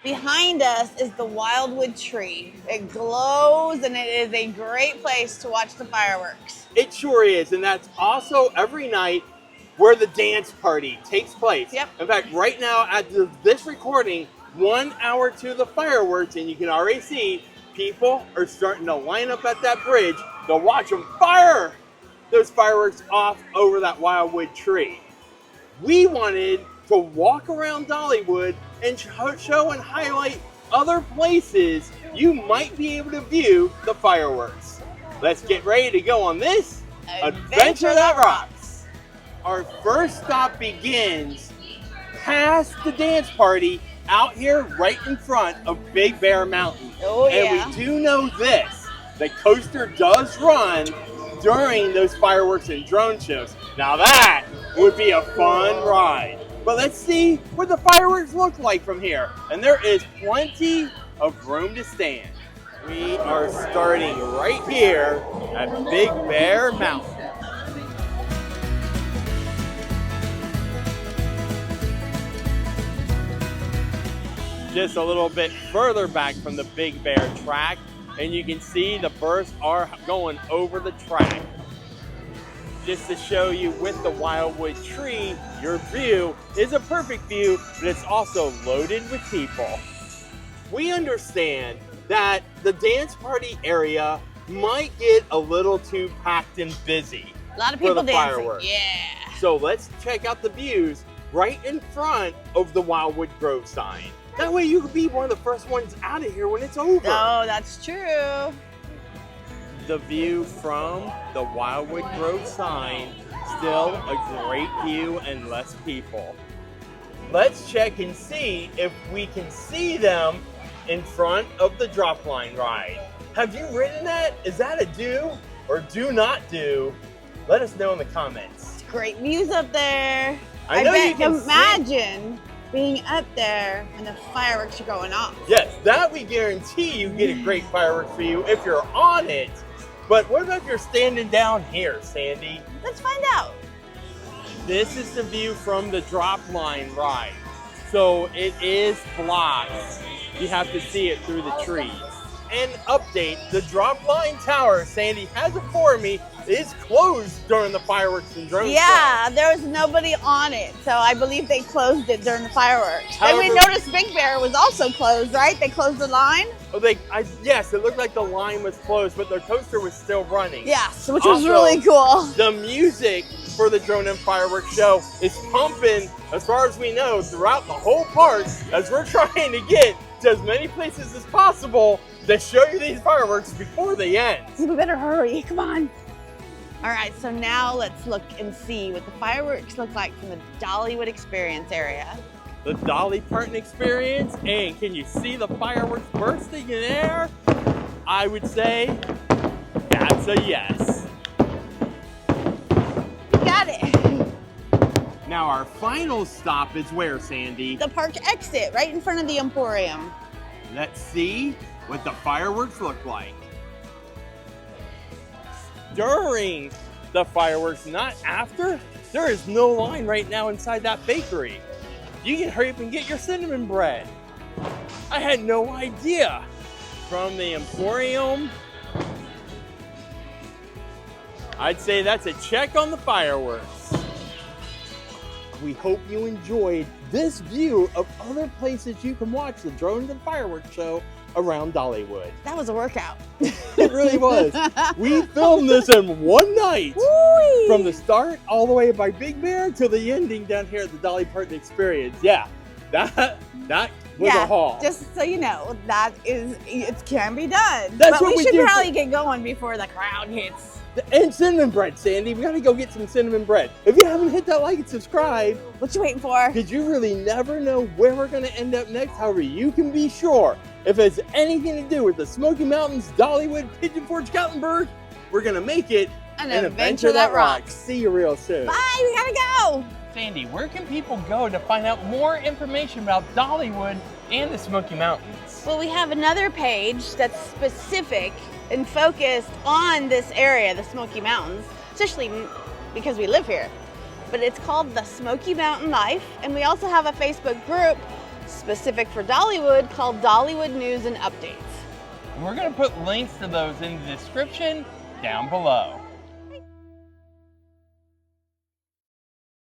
Behind us is the Wildwood tree. It glows and it is a great place to watch the fireworks. It sure is, and that's also every night where the dance party takes place. Yep. In fact, right now at this recording, 1 hour to the fireworks, and you can already see people are starting to line up at that bridge to watch them fire those fireworks off over that Wildwood tree. We wanted to walk around Dollywood and show and highlight other places you might be able to view the fireworks. Let's get ready to go on this Adventure That Rocks. Our first stop begins past the dance party out here right in front of Big Bear Mountain. Oh yeah. And we do know this, the coaster does run during those fireworks and drone shows. Now that would be a fun ride. But let's see what the fireworks look like from here. And there is plenty of room to stand. We are starting right here at Big Bear Mountain. Just a little bit further back from the Big Bear track, and you can see the bursts are going over the track. Just to show you with the Wildwood tree, your view is a perfect view, but it's also loaded with people. We understand that the dance party area might get a little too packed and busy. A lot of people for the dancing. fireworks. Yeah. So let's check out the views right in front of the Wildwood Grove sign. That way you could be one of the first ones out of here when it's over. Oh, that's true. The view from the Wildwood Grove sign, still a great view and less people. Let's check and see if we can see them in front of the drop line ride. Have you ridden that? Is that a do or do not do? Let us know in the comments. Great views up there. I know you can imagine being up there and the fireworks are going off. Yes, that we guarantee you get a great fireworks for you if you're on it. But what about if you're standing down here, Sandy? Let's find out. This is the view from the drop line ride. So it is blocked. You have to see it through the trees. And update, the drop line tower, Sandy has it for me, is closed during the fireworks and drone Yeah, there was nobody on it, so I believe they closed it during the fireworks. However, and we noticed Big Bear was also closed, right? They closed the line? Oh, yes, it looked like the line was closed, but the coaster was still running. Yes, which was Also, really cool. The music for the drone and fireworks show is pumping, as far as we know, throughout the whole park, as we're trying to get to as many places as possible to show you these fireworks before they end. We better hurry, come on. All right, so now let's look and see what the fireworks look like from the Dollywood Experience area. The Dolly Parton Experience, and can you see the fireworks bursting in air? I would say that's a yes. Got it. Now our final stop is where, Sandy? The park exit, right in front of the Emporium. Let's see what the fireworks look like. During the fireworks, not after, there is no line right now inside that bakery. You can hurry up and get your cinnamon bread. I had no idea. From the Emporium, I'd say that's a check on the fireworks. We hope you enjoyed this view of other places you can watch the drones and fireworks show around Dollywood. That was a workout. It really was. We filmed this in one night. Woo-wee. From the start all the way by Big Bear to the ending down here at the Dolly Parton Experience. Yeah, that was a haul. Just so you know, it can be done. That's but what we we should do probably get going before the crowd hits. And cinnamon bread, Sandy. We gotta go get some cinnamon bread. If you haven't hit that like and subscribe, What you waiting for? because you really never know where we're gonna end up next. However, you can be sure if it's anything to do with the Smoky Mountains, Dollywood, Pigeon Forge, Gatlinburg, we're gonna make it An adventure that rocks. See you real soon. Bye, we gotta go. Sandy, where can people go to find out more information about Dollywood and the Smoky Mountains? Well, we have another page that's specific and focused on this area, the Smoky Mountains, especially because we live here. But it's called the Smoky Mountain Life, and we also have a Facebook group specific for Dollywood called Dollywood News and Updates. And we're going to put links to those in the description down below.